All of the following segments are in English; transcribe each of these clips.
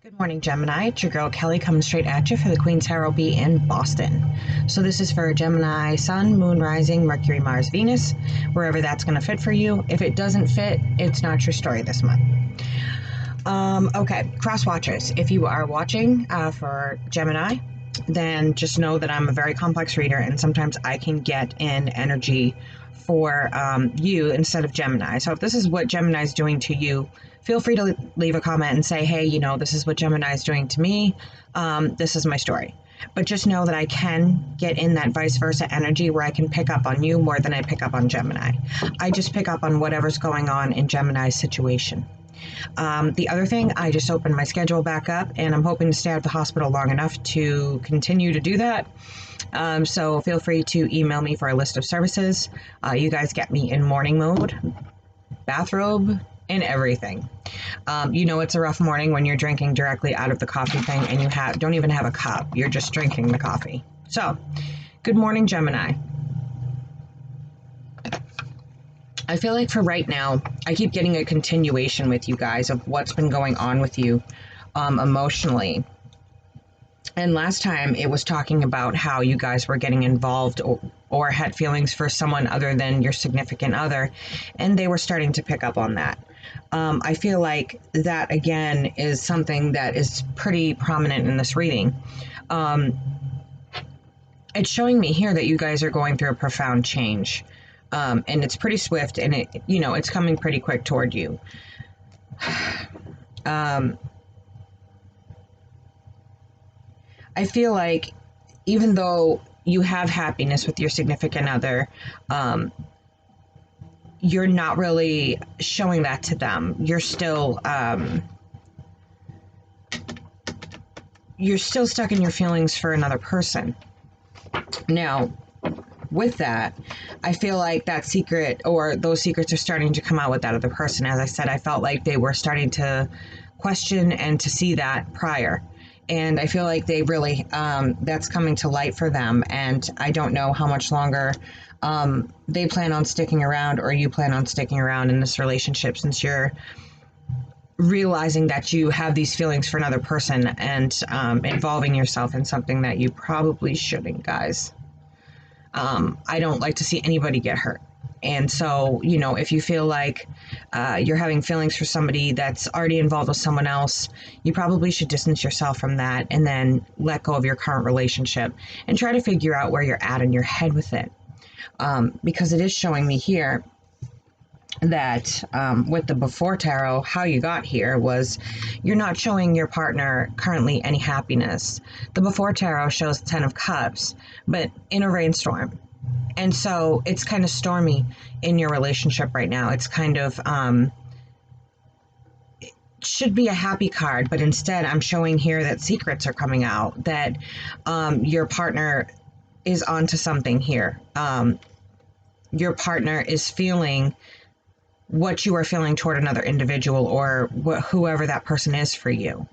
Good morning, Gemini. It's your girl Kelly coming straight at you for the Queen's Tarot Bee in Boston. So this is for Gemini, Sun, Moon, Rising, Mercury, Mars, Venus, wherever that's going to fit for you. If it doesn't fit, it's not your story this month. Okay, cross watchers. If you are watching for Gemini, then just know that I'm a very complex reader, and sometimes I can get in energy for you instead of Gemini. So if this is what Gemini is doing to you, feel free to leave a comment and say, hey, this is what Gemini is doing to me. This is my story. But just know that I can get in that vice versa energy where I can pick up on you more than I pick up on Gemini. I just pick up on whatever's going on in Gemini's situation. The other thing, I just opened my schedule back up, and I'm hoping to stay at the hospital long enough to continue to do that. So feel free to email me for a list of services. You guys get me in morning mode, bathrobe, and everything. It's a rough morning when you're drinking directly out of the coffee thing and you don't even have a cup. You're just drinking the coffee. So, good morning, Gemini. I feel like for right now, I keep getting a continuation with you guys of what's been going on with you emotionally. And last time it was talking about how you guys were getting involved or had feelings for someone other than your significant other, and they were starting to pick up on that. I feel like that, again, is something that is pretty prominent in this reading. It's showing me here that you guys are going through a profound change. And it's pretty swift, and it's coming pretty quick toward you. I feel like even though you have happiness with your significant other, you're not really showing that to them. You're still stuck in your feelings for another person. Now, with that, I feel like that secret or those secrets are starting to come out with that other person. As I said, I felt like they were starting to question and to see that prior. And I feel like they really, that's coming to light for them. And I don't know how much longer they plan on sticking around, or you plan on sticking around in this relationship, since you're realizing that you have these feelings for another person and involving yourself in something that you probably shouldn't, guys. I don't like to see anybody get hurt. And so, if you feel like you're having feelings for somebody that's already involved with someone else, you probably should distance yourself from that and then let go of your current relationship and try to figure out where you're at in your head with it. Because it is showing me here that with the before tarot, how you got here was you're not showing your partner currently any happiness. The before tarot shows 10 of Cups, but in a rainstorm. And so it's kind of stormy in your relationship right now. It's kind of, it should be a happy card, but instead I'm showing here that secrets are coming out, that your partner is onto something here. Your partner is feeling what you are feeling toward another individual, or whoever that person is for you.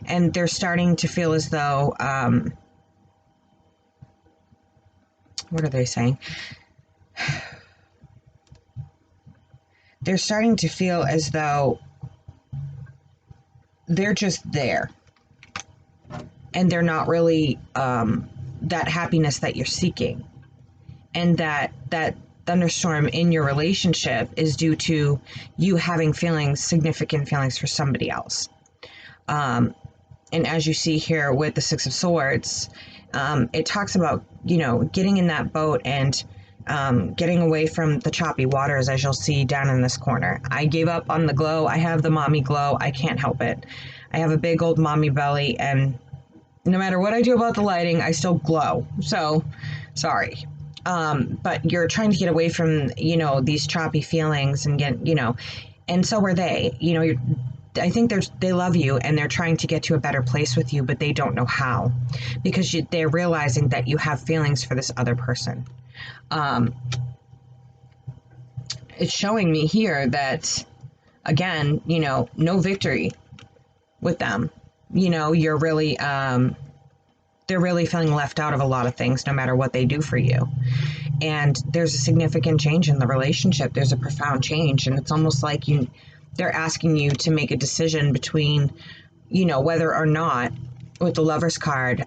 And they're starting to feel as though, what are they saying? They're starting to feel as though they're just there. And they're not really that happiness that you're seeking. And that thunderstorm in your relationship is due to you having significant feelings for somebody else. And as you see here with the Six of Swords, it talks about, getting in that boat and getting away from the choppy waters, as you'll see down in this corner. I gave up on the glow. I have the mommy glow. I can't help it. I have a big old mommy belly, and no matter what I do about the lighting, I still glow. So, sorry. But you're trying to get away from, these choppy feelings and and so are they. I think they love you and they're trying to get to a better place with you, but they don't know how, because they're realizing that you have feelings for this other person. It's showing me here that, again, no victory with them. You're really, they're really feeling left out of a lot of things, no matter what they do for you. And there's a significant change in the relationship. There's a profound change, and it's almost like they're asking you to make a decision between, you know, whether or not with the Lover's card,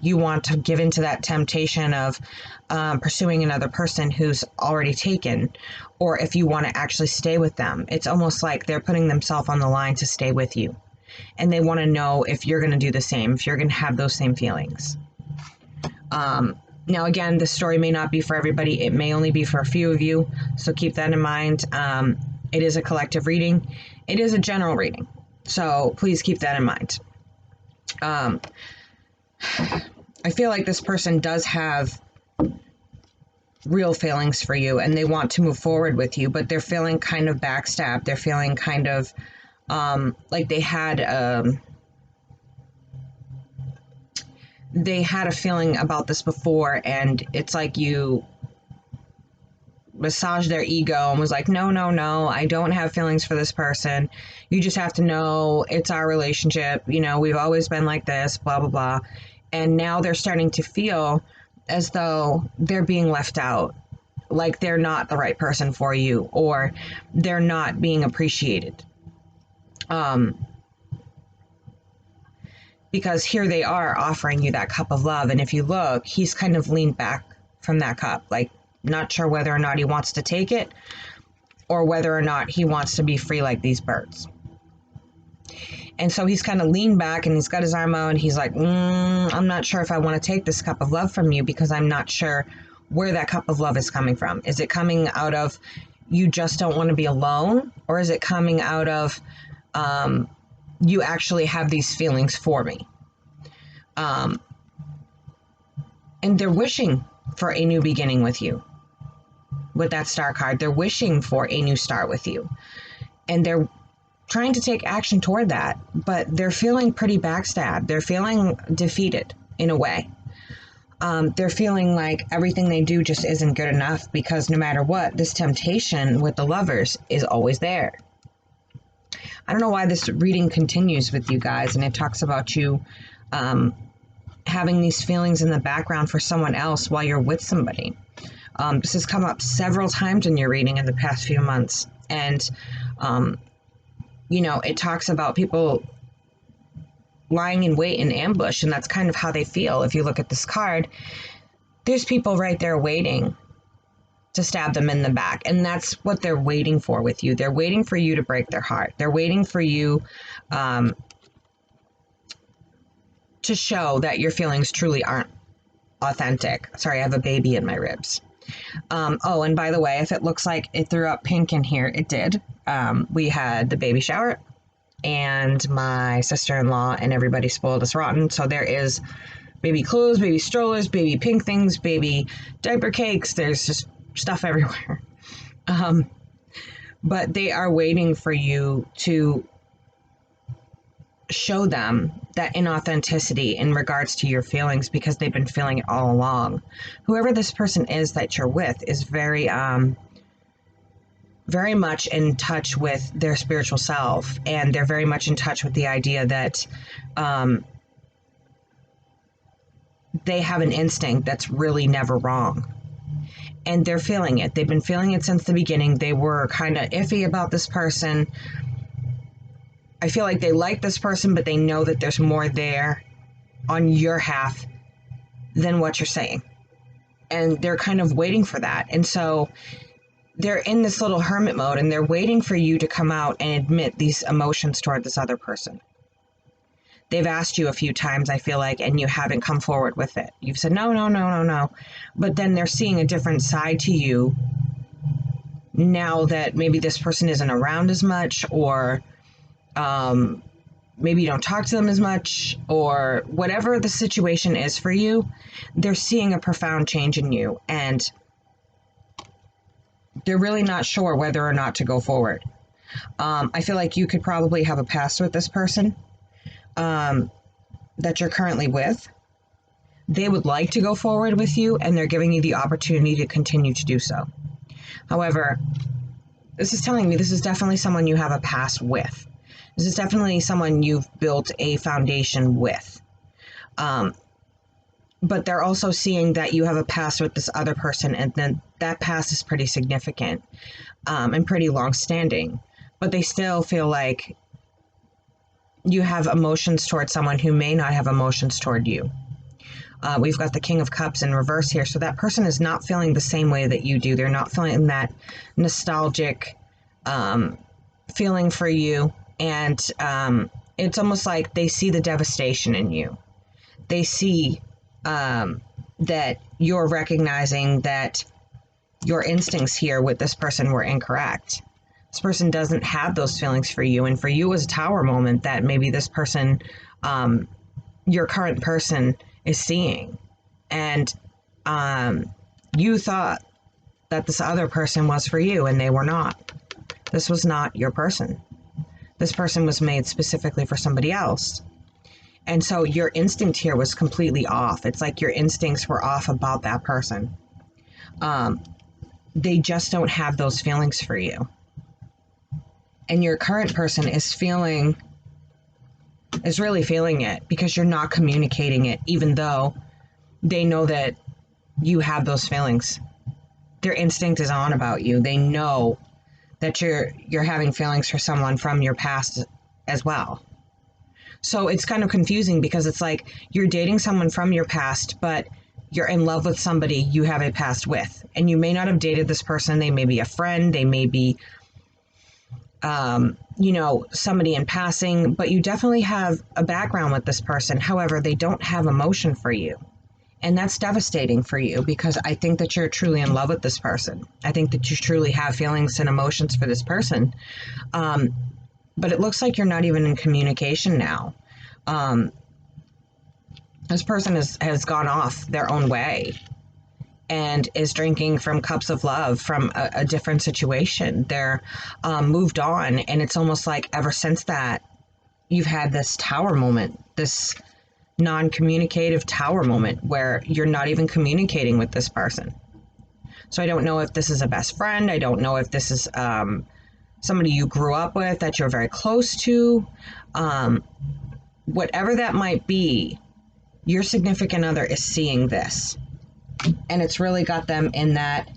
you want to give into that temptation of pursuing another person who's already taken, or if you want to actually stay with them. It's almost like they're putting themselves on the line to stay with you. And they want to know if you're going to do the same, if you're going to have those same feelings. Now, again, this story may not be for everybody. It may only be for a few of you. So keep that in mind. It is a collective reading. It is a general reading. So please keep that in mind. I feel like this person does have real feelings for you and they want to move forward with you, but they're feeling kind of backstabbed. They're feeling kind of like they had a feeling about this before, and it's like you massaged their ego and was like, no, I don't have feelings for this person. You just have to know it's our relationship. You know, we've always been like this, blah, blah, blah. And now they're starting to feel as though they're being left out, like they're not the right person for you, or they're not being appreciated. Because here they are offering you that cup of love. And if you look, he's kind of leaned back from that cup, like not sure whether or not he wants to take it or whether or not he wants to be free like these birds. And so he's kind of leaned back and he's got his arm out and he's like, I'm not sure if I want to take this cup of love from you, because I'm not sure where that cup of love is coming from. Is it coming out of you just don't want to be alone? Or is it coming out of you actually have these feelings for me? And they're wishing for a new beginning with you. With that star card, they're wishing for a new start with you. And they're trying to take action toward that, but they're feeling pretty backstabbed. They're feeling defeated in a way. They're feeling like everything they do just isn't good enough, because no matter what, this temptation with the Lovers is always there. I don't know why this reading continues with you guys, and it talks about you having these feelings in the background for someone else while you're with somebody. This has come up several times in your reading in the past few months, and you know, it talks about people lying in wait in ambush, and that's kind of how they feel. If you look at this card, there's people right there waiting to stab them in the back, and that's what they're waiting for with you. They're waiting for you to break their heart. They're waiting for you to show that your feelings truly aren't authentic. Sorry, I have a baby in my ribs. Oh, and by the way, if it looks like it threw up pink in here, it did. We had the baby shower, and my sister-in-law and everybody spoiled us rotten. So there is baby clothes, baby strollers, baby pink things, baby diaper cakes. There's just stuff everywhere. But they are waiting for you to show them that inauthenticity in regards to your feelings, because they've been feeling it all along. Whoever this person is that you're with is very much in touch with their spiritual self, and they're very much in touch with the idea that they have an instinct that's really never wrong. And they're feeling it. They've been feeling it since the beginning. They were kind of iffy about this person. I feel like they like this person, but they know that there's more there on your half than what you're saying. And they're kind of waiting for that. And so they're in this little hermit mode, and they're waiting for you to come out and admit these emotions toward this other person. They've asked you a few times, I feel like, and you haven't come forward with it. You've said, no. But then they're seeing a different side to you now that maybe this person isn't around as much, or maybe you don't talk to them as much, or whatever the situation is for you. They're seeing a profound change in you, and they're really not sure whether or not to go forward. I feel like you could probably have a past with this person that you're currently with. They would like to go forward with you, and they're giving you the opportunity to continue to do so. However, this is telling me this is definitely someone you have a past with. This is definitely someone you've built a foundation with. But they're also seeing that you have a past with this other person, and then that past is pretty significant and pretty long-standing. But they still feel like you have emotions toward someone who may not have emotions toward you. We've got the King of Cups in reverse here. So that person is not feeling the same way that you do. They're not feeling that nostalgic feeling for you. And it's almost like they see the devastation in you. They see that you're recognizing that your instincts here with this person were incorrect. This person doesn't have those feelings for you. And for you as a tower moment that maybe this person, your current person, is seeing. And you thought that this other person was for you, and they were not. This was not your person. This person was made specifically for somebody else. And so your instinct here was completely off. It's like your instincts were off about that person. They just don't have those feelings for you. And your current person is really feeling it because you're not communicating it, even though they know that you have those feelings. Their instinct is on about you. They know that you're having feelings for someone from your past as well. So it's kind of confusing because it's like you're dating someone from your past, but you're in love with somebody you have a past with. And you may not have dated this person. They may be a friend. They may be somebody in passing, but you definitely have a background with this person. However, they don't have emotion for you. And that's devastating for you because I think that you're truly in love with this person. I think that you truly have feelings and emotions for this person. But it looks like you're not even in communication now. This person has gone off their own way and is drinking from cups of love from a different situation. They're moved on, and it's almost like ever since that, you've had this tower moment, this non-communicative tower moment where you're not even communicating with this person. So I don't know if this is a best friend. I don't know if this is somebody you grew up with that you're very close to. Whatever that might be, your significant other is seeing this. And it's really got them in that,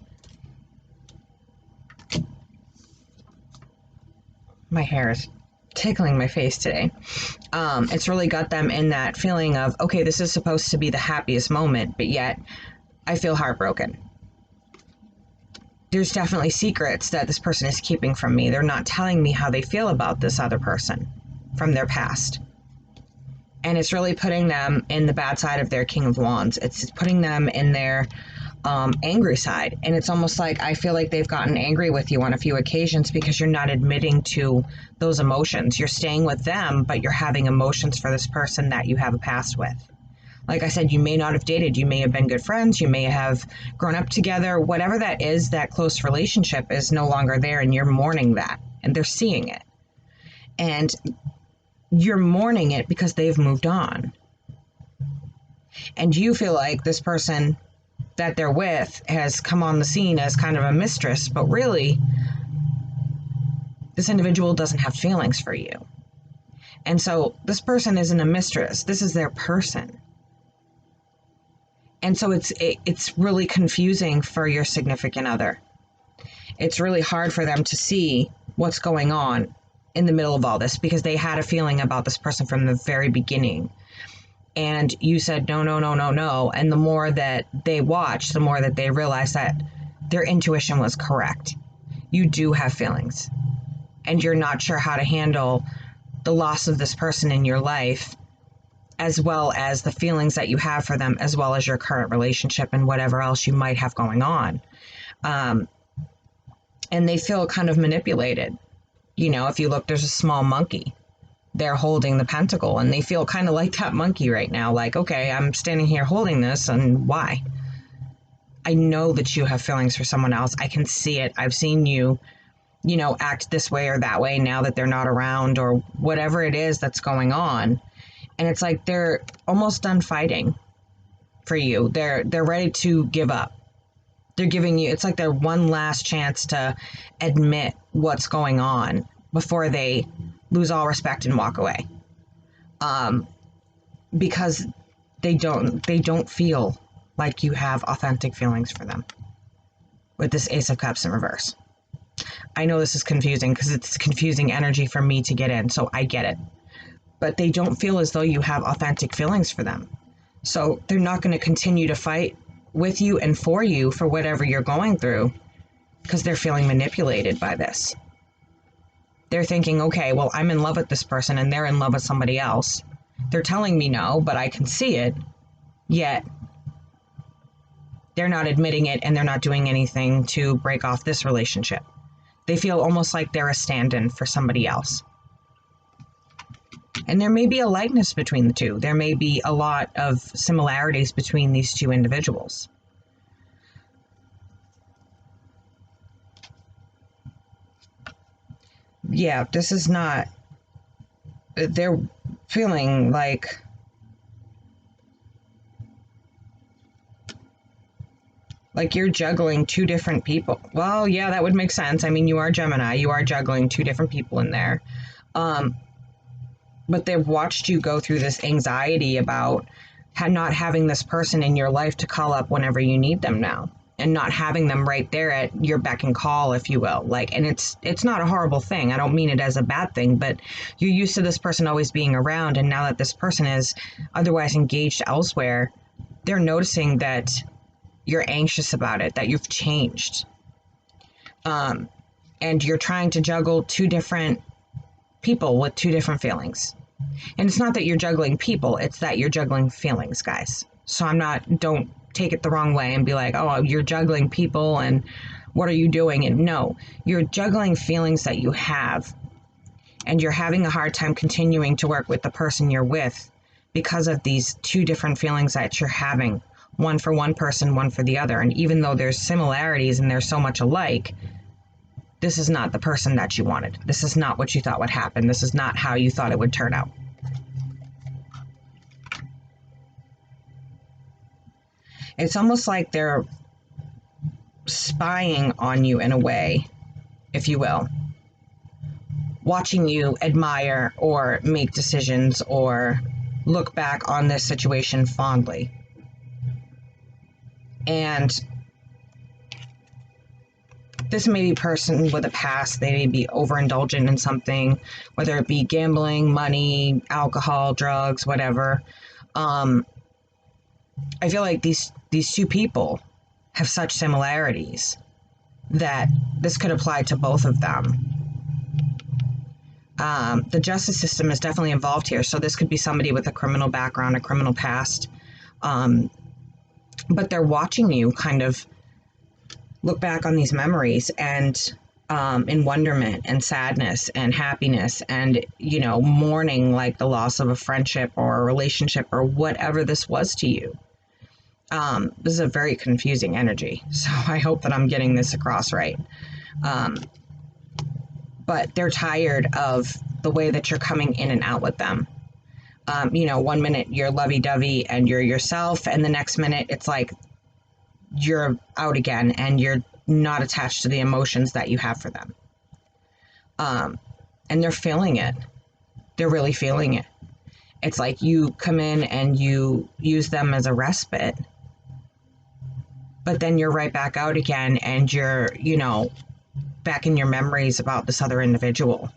my hair is tickling my face today. It's really got them in that feeling of, okay, this is supposed to be the happiest moment, but yet I feel heartbroken. There's definitely secrets that this person is keeping from me. They're not telling me how they feel about this other person from their past. And it's really putting them in the bad side of their King of Wands. It's putting them in their angry side. And it's almost like I feel like they've gotten angry with you on a few occasions because you're not admitting to those emotions. You're staying with them, but you're having emotions for this person that you have a past with. Like I said, you may not have dated. You may have been good friends. You may have grown up together. Whatever that is, that close relationship is no longer there, and you're mourning that. And they're seeing it. And you're mourning it because they've moved on. And you feel like this person that they're with has come on the scene as kind of a mistress, but really, this individual doesn't have feelings for you. And so this person isn't a mistress. This is their person. And so it's really confusing for your significant other. It's really hard for them to see what's going on in the middle of all this because they had a feeling about this person from the very beginning. And you said, no, no, no, no, no. And the more that they watch, the more that they realize that their intuition was correct. You do have feelings. And you're not sure how to handle the loss of this person in your life, as well as the feelings that you have for them, as well as your current relationship and whatever else you might have going on. And they feel kind of manipulated. You know, if you look, there's a small monkey. They're holding the pentacle, and they feel kind of like that monkey right now. Like, okay, I'm standing here holding this, and why? I know that you have feelings for someone else. I can see it. I've seen you, act this way or that way now that they're not around, or whatever it is that's going on. And it's like they're almost done fighting for you. They're ready to give up. They're giving you, it's like their one last chance to admit what's going on before they lose all respect and walk away. Because they don't feel like you have authentic feelings for them with this Ace of Cups in reverse. I know this is confusing because it's confusing energy for me to get in, so I get it. but they don't feel as though you have authentic feelings for them. So they're not going to continue to fight with you and for you for whatever you're going through, because they're feeling manipulated by this. They're thinking, okay, well, I'm in love with this person and they're in love with somebody else. They're telling me no, but I can see it, yet they're not admitting it and they're not doing anything to break off this relationship. They feel almost like they're a stand-in for somebody else. And there may be a likeness between the two. There may be a lot of similarities between these two individuals. Yeah, this is not... They're feeling like... Like you're juggling two different people. Well, yeah, that would make sense. I mean, you are Gemini. You are juggling two different people in there. But they've watched you go through this anxiety about not having this person in your life to call up whenever you need them now, and not having them right there at your beck and call, if you will. Like, and it's not a horrible thing. I don't mean it as a bad thing, but you're used to this person always being around, and now that this person is otherwise engaged elsewhere, they're noticing that you're anxious about it, that you've changed. And you're trying to juggle two different people with two different feelings. And it's not that you're juggling people, it's that you're juggling feelings, guys. So don't take it the wrong way and be like, oh, you're juggling people and what are you doing? And no, you're juggling feelings that you have. And you're having a hard time continuing to work with the person you're with because of these two different feelings that you're having. One for one person, one for the other. And even though there's similarities and they're so much alike, this is not the person that you wanted. This is not what you thought would happen. This is not how you thought it would turn out. It's almost like they're spying on you in a way, if you will. Watching you admire or make decisions or look back on this situation fondly. And this may be a person with a past. They may be overindulgent in something, whether it be gambling, money, alcohol, drugs, whatever. I feel like these two people have such similarities that this could apply to both of them. The justice system is definitely involved here. So this could be somebody with a criminal background, a criminal past. But they're watching you kind of look back on these memories and in wonderment and sadness and happiness and, mourning like the loss of a friendship or a relationship or whatever this was to you. This is a very confusing energy, so I hope that I'm getting this across right. But they're tired of the way that you're coming in and out with them. 1 minute you're lovey-dovey and you're yourself, and the next minute it's like you're out again and you're not attached to the emotions that you have for them. And they're feeling it. They're really feeling it. It's like you come in and you use them as a respite, but then you're right back out again and you're, back in your memories about this other individual.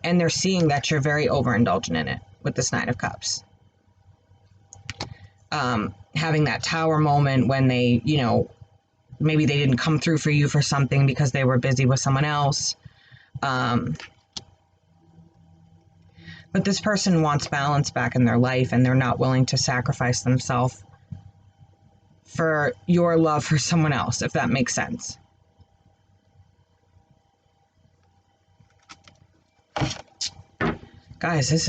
And they're seeing that you're very overindulgent in it with this Nine of Cups. Having that tower moment when they, maybe they didn't come through for you for something because they were busy with someone else. But this person wants balance back in their life, and they're not willing to sacrifice themselves for your love for someone else, if that makes sense. Guys, this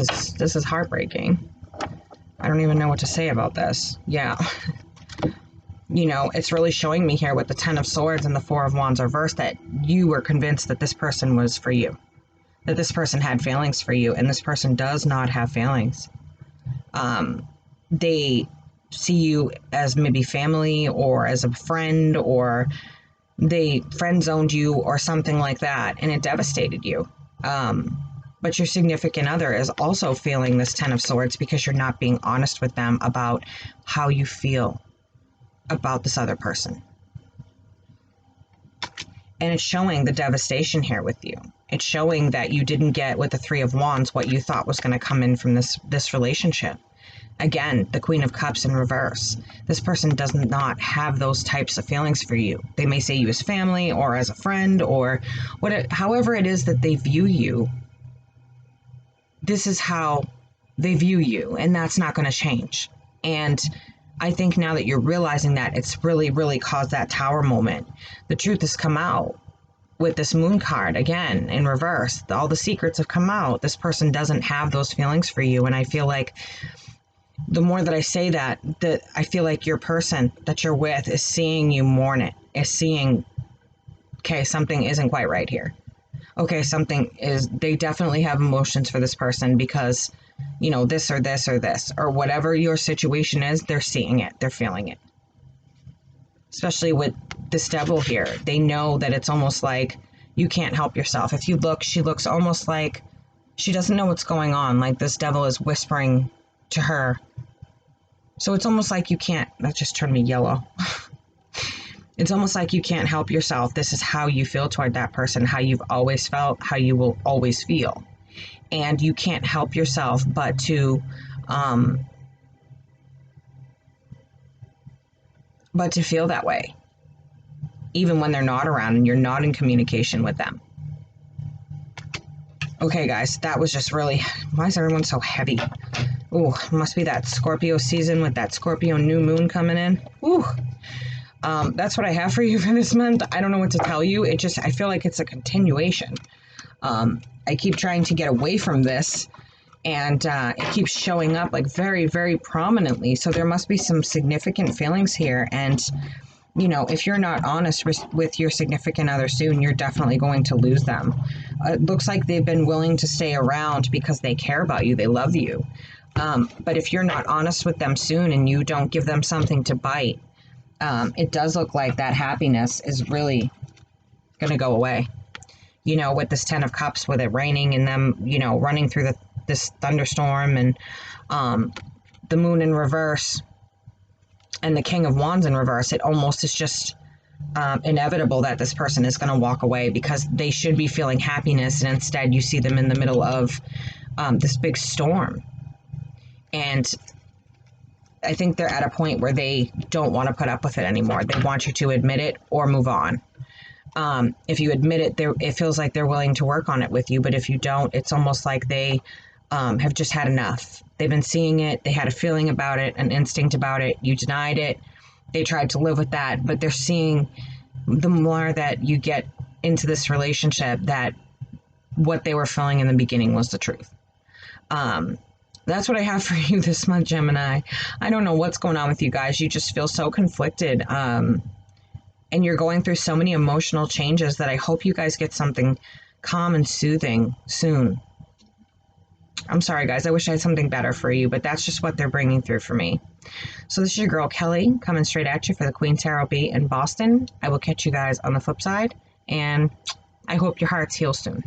is heartbreaking. I don't even know what to say about this. Yeah. It's really showing me here with the Ten of Swords and the Four of Wands reversed that you were convinced that this person was for you. That this person had feelings for you, and this person does not have feelings. They see you as maybe family or as a friend, or they friend zoned you or something like that, and it devastated you. But your significant other is also feeling this Ten of Swords because you're not being honest with them about how you feel about this other person. And it's showing the devastation here with you. It's showing that you didn't get with the Three of Wands what you thought was going to come in from this relationship. Again, the Queen of Cups in reverse. This person does not have those types of feelings for you. They may say you as family or as a friend or however it is that they view you. This is how they view you, and that's not going to change. And I think now that you're realizing that, it's really, really caused that Tower moment. The truth has come out with this Moon card, again, in reverse. All the secrets have come out. This person doesn't have those feelings for you, and I feel like the more that I say that I feel like your person that you're with is seeing you mourn it, is seeing, okay, something isn't quite right here. Okay, they definitely have emotions for this person because, this or this or this, or whatever your situation is, they're seeing it, they're feeling it. Especially with this Devil here. They know that it's almost like you can't help yourself. If you look, she looks almost like she doesn't know what's going on, like this Devil is whispering to her. So it's almost like you can't, that just turned me yellow. It's almost like you can't help yourself. This is how you feel toward that person, how you've always felt, how you will always feel. And you can't help yourself but to feel that way, even when they're not around and you're not in communication with them. Okay, guys, that was just really, why is everyone so heavy? Ooh, must be that Scorpio season with that Scorpio new moon coming in. Ooh. That's what I have for you for this month. I don't know what to tell you. I feel like it's a continuation. I keep trying to get away from this, and it keeps showing up like very, very prominently. So there must be some significant feelings here. And, if you're not honest with your significant other soon, you're definitely going to lose them. It looks like they've been willing to stay around because they care about you. They love you. But if you're not honest with them soon and you don't give them something to bite, it does look like that happiness is really going to go away. With this Ten of Cups, with it raining and them, running through this thunderstorm, and the Moon in reverse and the King of Wands in reverse, it almost is just inevitable that this person is going to walk away because they should be feeling happiness, and instead you see them in the middle of this big storm. And I think they're at a point where they don't want to put up with it anymore. They want you to admit it or move on. If you admit it, it feels like they're willing to work on it with you. But if you don't, it's almost like they have just had enough. They've been seeing it. They had a feeling about it, an instinct about it. You denied it. They tried to live with that. But they're seeing the more that you get into this relationship that what they were feeling in the beginning was the truth. That's what I have for you this month, Gemini. I don't know what's going on with you guys. You just feel so conflicted. And you're going through so many emotional changes that I hope you guys get something calm and soothing soon. I'm sorry, guys. I wish I had something better for you, but that's just what they're bringing through for me. So this is your girl, Kelly, coming straight at you for the Queen Tarot Bee in Boston. I will catch you guys on the flip side, and I hope your hearts heal soon.